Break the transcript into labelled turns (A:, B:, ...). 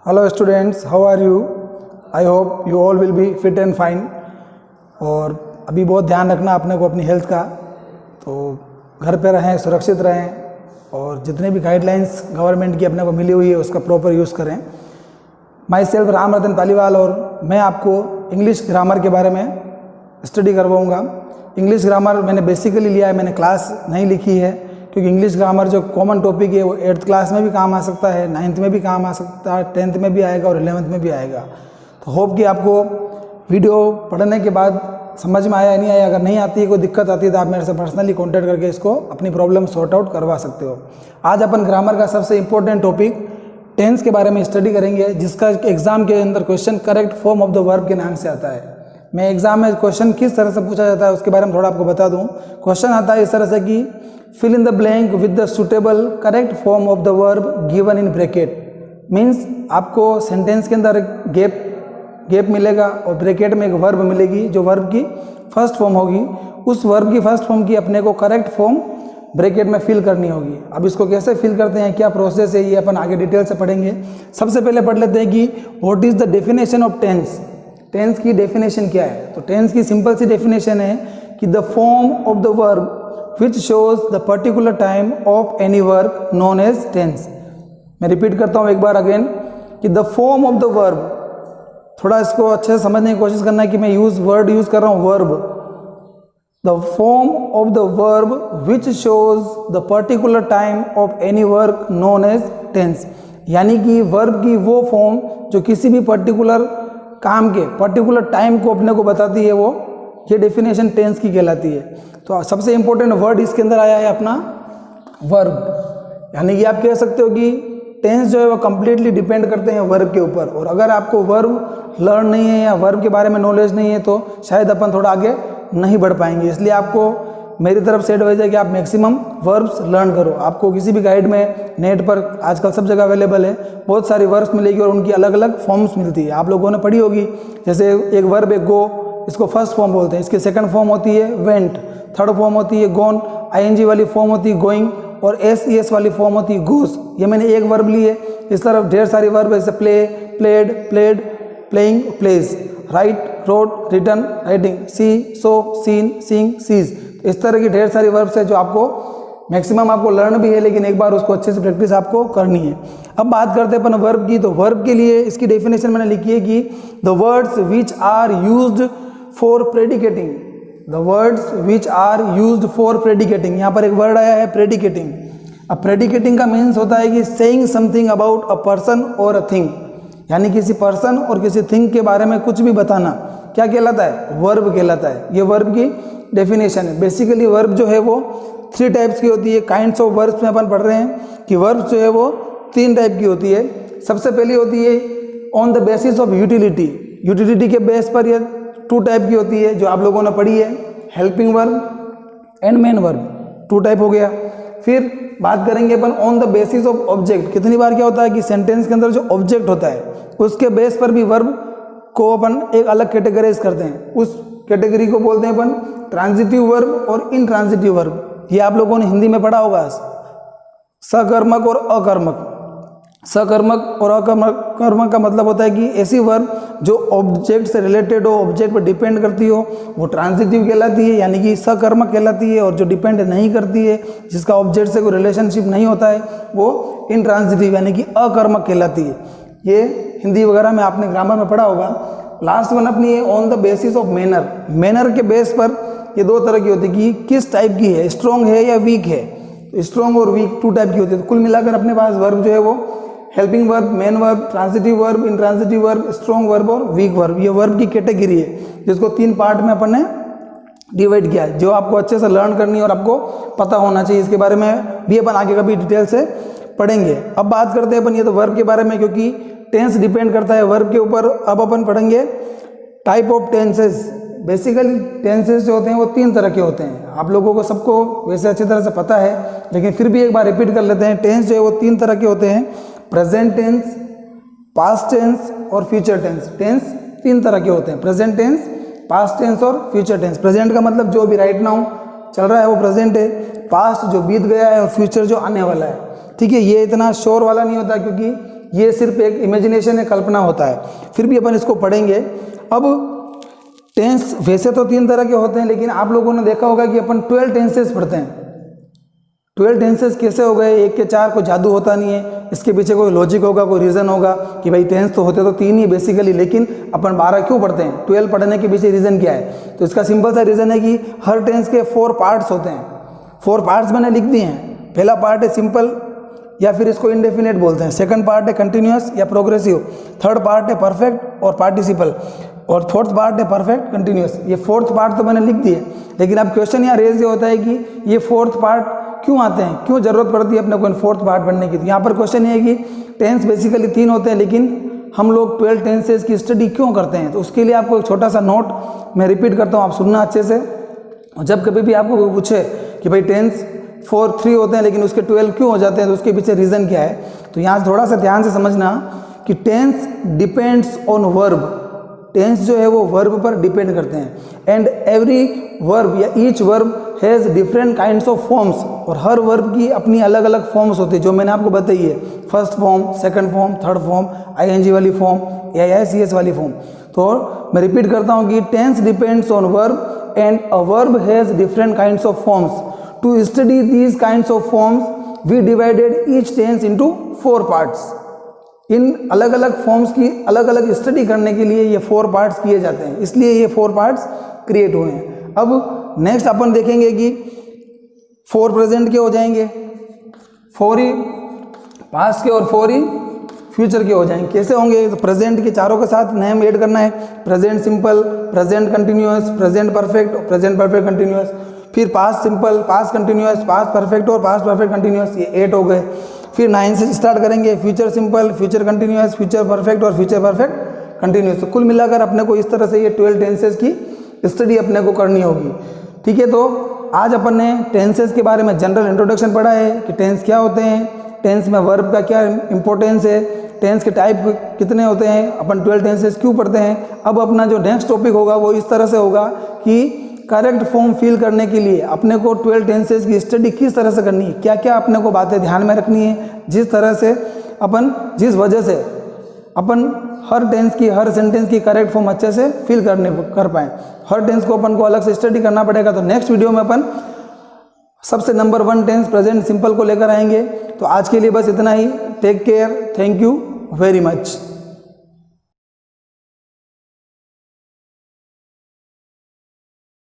A: Hello students, how are you? I hope you all will be fit and fine. और अभी बहुत ध्यान रखना अपने को अपनी हेल्थ का, तो घर पे रहें, सुरक्षित रहें और जितने भी गाइडलाइंस गवर्नमेंट की अपने को मिली हुई है उसका प्रॉपर यूज़ करें। माई सेल्फ राम रतन पालीवाल, और मैं आपको इंग्लिश ग्रामर के बारे में स्टडी करवाऊँगा। इंग्लिश ग्रामर मैंने बेसिकली लिया है, मैंने क्लास नहीं लिखी है, क्योंकि इंग्लिश ग्रामर जो कॉमन टॉपिक है वो 8th क्लास में भी काम आ सकता है, 9th में भी काम आ सकता है, 10th में भी आएगा और 11th में भी आएगा। तो होप कि आपको वीडियो पढ़ने के बाद समझ में आया या नहीं आया। अगर नहीं आती है, कोई दिक्कत आती है, तो आप मेरे से पर्सनली कॉन्टैक्ट करके इसको अपनी प्रॉब्लम सॉर्ट आउट करवा सकते हो। आज अपन ग्रामर का सबसे इंपॉर्टेंट टॉपिक टेंस के बारे में स्टडी करेंगे, जिसका एग्जाम के अंदर question correct form of the verb के नाम से आता है। मैं एग्जाम में क्वेश्चन किस तरह से पूछा जाता है उसके बारे में थोड़ा आपको बता दूं। क्वेश्चन आता है इस तरह से कि fill in the blank with the suitable correct form of the verb given in bracket। Means आपको सेंटेंस के अंदर गैप मिलेगा और ब्रैकेट में एक वर्ब मिलेगी जो वर्ब की फर्स्ट फॉर्म होगी। उस वर्ब की फर्स्ट फॉर्म की अपने को करेक्ट फॉर्म ब्रैकेट में फिल करनी होगी। अब इसको कैसे फिल करते हैं, क्या प्रोसेस है, ये अपन आगे डिटेल से पढ़ेंगे। सबसे पहले पढ़ लेते हैं कि what is the definition of tense. Tense की डेफिनेशन क्या है? तो टेंस की सिंपल सी डेफिनेशन है कि the form of the verb which shows the particular time of any work known as tense। मैं रिपीट करता हूँ एक बार अगेन कि the form of the verb, थोड़ा इसको अच्छे से समझने की कोशिश करना है कि मैं वर्ड यूज कर रहा हूँ verb. The form of the verb which shows the particular time of any work known as tense, यानी कि वर्ब की वो फॉर्म जो किसी भी पर्टिकुलर काम के पर्टिकुलर टाइम को अपने को बताती है, वो ये डेफिनेशन टेंस की कहलाती है। तो सबसे इंपॉर्टेंट वर्ड इसके अंदर आया है अपना वर्ब, यानी कि आप कह सकते हो कि टेंस जो है वो कंप्लीटली डिपेंड करते हैं वर्ब के ऊपर। और अगर आपको वर्ब लर्न नहीं है या वर्ब के बारे में नॉलेज नहीं है तो शायद अपन थोड़ा आगे नहीं बढ़ पाएंगे। इसलिए आपको मेरी तरफ से एडवाइस है कि आप मैक्सिमम वर्ब्स लर्न करो। आपको किसी भी गाइड में, नेट पर आजकल सब जगह अवेलेबल है, बहुत सारी वर्ब्स मिलेगी और उनकी अलग अलग फॉर्म्स मिलती है। आप लोगों ने पढ़ी होगी, जैसे एक वर्ब है गो, इसको फर्स्ट फॉर्म बोलते हैं। इसकी सेकंड फॉर्म होती है वेंट, थर्ड फॉर्म होती है गोन, आईएनजी वाली फॉर्म होती है गोइंग और एसईएस वाली फॉर्म होती है गोस। ये मैंने एक वर्ब ली है। इस तरफ ढेर सारी वर्ब है, जैसे play, played, played, playing, plays, write, wrote, written, writing, see, saw, seen, seeing, sees. इस तरह की ढेर सारी वर्ब्स है जो आपको मैक्सिमम आपको लर्न भी है, लेकिन एक बार उसको अच्छे से प्रैक्टिस आपको करनी है। अब बात करते हैं अपन वर्ब की। तो वर्ब के लिए इसकी डेफिनेशन मैंने लिखी है कि the words which are used for predicating, the words which are used for predicating. यहाँ पर एक वर्ड आया है प्रेडिकेटिंग। अब प्रेडिकेटिंग का मीन्स होता है कि saying something about a person और अ थिंग, यानी किसी पर्सन और किसी थिंग के बारे में कुछ भी बताना। क्या कहलाता है? वर्ब कहलाता है। ये वर्ब की डेफिनेशन है। बेसिकली वर्ब जो है वो 3 टाइप्स की होती है। काइंड्स ऑफ वर्ब्स में अपन पढ़ रहे हैं कि वर्ब्स जो है वो 3 टाइप की होती है। सबसे पहली होती है on the basis of utility. Utility के बेस पर ये 2 टाइप की होती है जो आप लोगों ने पढ़ी है, helping verb and main verb. 2 type हो गया। फिर बात करेंगे अपन on the basis of object. कितनी बार क्या होता है कि सेंटेंस के अंदर जो ऑब्जेक्ट होता है उसके बेस पर भी वर्ब को अपन एक अलग कैटेगराइज करते हैं। उस कैटेगरी को बोलते हैं अपन ट्रांजिटिव वर्ब और इनट्रांजिटिव वर्ब। ये आप लोगों ने हिंदी में पढ़ा होगा, सकर्मक और अकर्मक। सकर्मक और अकर्मक का मतलब होता है कि ऐसी वर्ब जो ऑब्जेक्ट से रिलेटेड हो, ऑब्जेक्ट पर डिपेंड करती हो, वो ट्रांजिटिव कहलाती है, यानी कि सकर्मक कहलाती है। और जो डिपेंड नहीं करती है, जिसका ऑब्जेक्ट से कोई रिलेशनशिप नहीं होता है, वो इनट्रांजिटिव यानी कि अकर्मक कहलाती है। ये हिंदी वगैरह में आपने ग्रामर में पढ़ा होगा। लास्ट वन अपनी है on the basis of manner. Manner के बेस पर ये 2 तरह की होती है कि किस टाइप की है, स्ट्रॉन्ग है या वीक है। स्ट्रॉन्ग और वीक 2 टाइप की होती है। तो कुल मिलाकर अपने पास वर्ब जो है वो helping verb, main verb, transitive verb, intransitive verb, strong verb और वीक वर्ब। ये वर्ब की कैटेगरी है जिसको 3 पार्ट में अपन ने डिवाइड किया है, जो आपको अच्छे से लर्न करनी है और आपको पता होना चाहिए। इसके बारे में भी अपन आगे कभी डिटेल से पढ़ेंगे। अब बात करते हैं अपन ये तो वर्ब के बारे में, क्योंकि टेंस डिपेंड करता है वर्ब के ऊपर। अब अपन पढ़ेंगे type of tenses. Basically tenses जो होते हैं वो 3 तरह के होते हैं। आप लोगों को सबको वैसे अच्छी तरह से पता है, लेकिन फिर भी एक बार रिपीट कर लेते हैं। टेंस जो है वो 3 तरह के होते हैं, प्रेजेंट टेंस, पास्ट टेंस और फ्यूचर टेंस। टेंस 3 तरह के होते हैं, प्रेजेंट टेंस, पास्ट टेंस और फ्यूचर टेंस। प्रेजेंट का मतलब जो भी राइट नाउ चल रहा है वो प्रेजेंट है, पास्ट जो बीत गया है और फ्यूचर जो आने वाला है। ठीक है, ये इतना शोर वाला नहीं होता, क्योंकि ये सिर्फ एक इमेजिनेशन है, कल्पना होता है, फिर भी अपन इसको पढ़ेंगे। अब टेंस वैसे तो 3 तरह के होते हैं, लेकिन आप लोगों ने देखा होगा कि अपन 12 टेंसेस पढ़ते हैं। 12 टेंसेस कैसे हो गए? 1 के 4, कोई जादू होता नहीं है, इसके पीछे कोई लॉजिक होगा, कोई रीज़न होगा कि भाई टेंस तो होते तो 3 ही बेसिकली, लेकिन अपन 12 क्यों पढ़ते हैं? 12 पढ़ने के पीछे रीज़न क्या है? तो इसका सिंपल सा रीज़न है कि हर टेंस के 4 पार्ट्स होते हैं। 4 पार्ट्स मैंने लिख दिए हैं। पहला पार्ट है सिंपल या फिर इसको इंडेफिनेट बोलते हैं। सेकंड पार्ट है कंटिन्यूअस या प्रोग्रेसिव। थर्ड पार्ट है परफेक्ट और पार्टिसिपल, और फोर्थ पार्ट है परफेक्ट कंटिन्यूअस। ये फोर्थ पार्ट तो मैंने लिख दिए, लेकिन अब क्वेश्चन यहाँ रेज ये होता है कि ये फोर्थ पार्ट क्यों आते हैं, क्यों जरूरत पड़ती है अपने को इन फोर्थ पार्ट पढ़ने की? तो यहाँ पर क्वेश्चन ये है कि टेंस बेसिकली 3 होते हैं, लेकिन हम लोग 12 टेंसेस की स्टडी क्यों करते हैं? तो उसके लिए आपको एक छोटा सा नोट मैं रिपीट करता हूँ, आप सुनना अच्छे से। और जब कभी भी आपको कोई पूछे कि भाई टेंस 3 होते हैं लेकिन उसके 12 क्यों हो जाते हैं, तो उसके पीछे रीज़न क्या है, तो यहाँ थोड़ा सा ध्यान से समझना कि tense depends on verb. Tense जो है वो वर्ब पर डिपेंड करते हैं, एंड एवरी वर्ब या each verb has different kinds of forms, और हर वर्ब की अपनी अलग अलग फॉर्म्स होती है जो मैंने आपको बताई है। First form, second form, third form, ING वाली फॉर्म, एआईसीएस वाली फॉर्म। तो मैं रिपीट करता हूँ कि tense depends on verb and a verb has different kinds of forms. To study these kinds of forms we divided each tense into 4 parts. इन अलग अलग फॉर्म्स की अलग अलग स्टडी करने के लिए ये 4 पार्ट्स किए जाते हैं, इसलिए ये 4 पार्ट्स क्रिएट हुए हैं। अब नेक्स्ट अपन देखेंगे कि 4 प्रेजेंट के हो जाएंगे, 4 ही पास्ट के और 4 ही फ्यूचर के हो जाएंगे। कैसे होंगे? तो प्रेजेंट के चारों के साथ नेम ऐड करना है। Present simple, present continuous, present perfect, present perfect continuous. फिर past simple, past continuous, past perfect और पास्ट परफेक्ट कंटिन्यूअस, ये 8 हो गए। फिर 9 से स्टार्ट करेंगे, future simple, future continuous, future perfect और फ्यूचर परफेक्ट कंटिन्यूअस। तो कुल मिलाकर अपने को इस तरह से ये 12 टेंसेस की स्टडी अपने को करनी होगी। ठीक है, तो आज अपन ने टेंसेस के बारे में जनरल इंट्रोडक्शन पढ़ा है कि टेंस क्या होते हैं, टेंस में वर्ब का क्या इंपॉर्टेंस है, टेंस के टाइप कितने होते हैं, अपन 12 टेंसेस क्यों पढ़ते हैं। अब अपना जो नेक्स्ट टॉपिक होगा वो इस तरह से होगा कि करेक्ट फॉर्म फिल करने के लिए अपने को 12 टेंसेस की स्टडी किस तरह से करनी है, क्या क्या अपने को बातें ध्यान में रखनी है, जिस वजह से अपन हर टेंस की, हर सेंटेंस की करेक्ट फॉर्म अच्छे से फिल कर पाएँ। हर टेंस को अपन को अलग से स्टडी करना पड़ेगा। तो नेक्स्ट वीडियो में अपन सबसे नंबर 1 टेंस प्रेजेंट सिंपल को लेकर आएंगे। तो आज के लिए बस इतना ही। Take care, thank you very much.